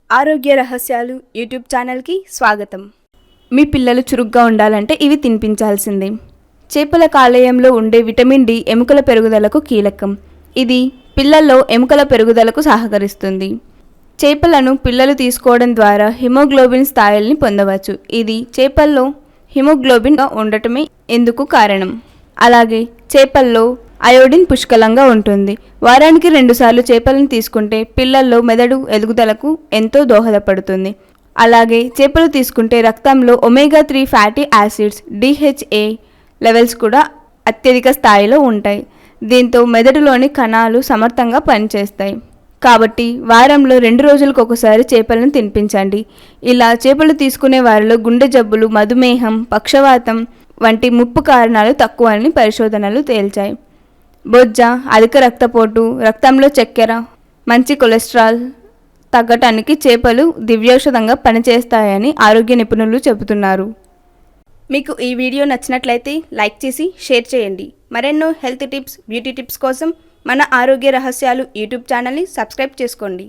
ఆరోగ్య రహస్యాలు యూట్యూబ్ ఛానల్కి స్వాగతం. మీ పిల్లలు చురుగ్గా ఉండాలంటే ఇవి తినిపించాల్సిందే. చేపల కాలేయంలో ఉండే విటమిన్ డి ఎముకల పెరుగుదలకు కీలకం. ఇది పిల్లల్లో ఎముకల పెరుగుదలకు సహకరిస్తుంది. చేపలను పిల్లలు తీసుకోవడం ద్వారా హిమోగ్లోబిన్ స్థాయిల్ని పొందవచ్చు. ఇది చేపల్లో హిమోగ్లోబిన్ ఉండటమే ఎందుకు కారణం. అలాగే చేపల్లో అయోడిన్ పుష్కలంగా ఉంటుంది. వారానికి 2 సార్లు చేపలను తీసుకుంటే పిల్లల్లో మెదడు ఎదుగుదలకు ఎంతో దోహదపడుతుంది. అలాగే చేపలు తీసుకుంటే రక్తంలో omega 3 fatty acids DHA levels కూడా అత్యధిక స్థాయిలో ఉంటాయి. దీంతో మెదడులోని కణాలు సమర్థంగా పనిచేస్తాయి. కాబట్టి వారంలో 2 రోజులకు ఒకసారి చేపలను తినిపించండి. ఇలా చేపలు తీసుకునే వారిలో గుండె జబ్బులు, మధుమేహం, పక్షవాతం వంటి ముప్పు కారణాలు తక్కువని పరిశోధనలు తేల్చాయి. బొజ్జ, అధిక రక్తపోటు, రక్తంలో చక్కెర, మంచి కొలెస్ట్రాల్ తగ్గటానికి చేపలు దివ్యౌషధంగా పనిచేస్తాయని ఆరోగ్య నిపుణులు చెబుతున్నారు. మీకు ఈ వీడియో నచ్చినట్లయితే లైక్ చేసి షేర్ చేయండి. మరెన్నో హెల్త్ టిప్స్, బ్యూటీ టిప్స్ కోసం మన ఆరోగ్య రహస్యాలు యూట్యూబ్ ఛానల్ని సబ్స్క్రైబ్ చేసుకోండి.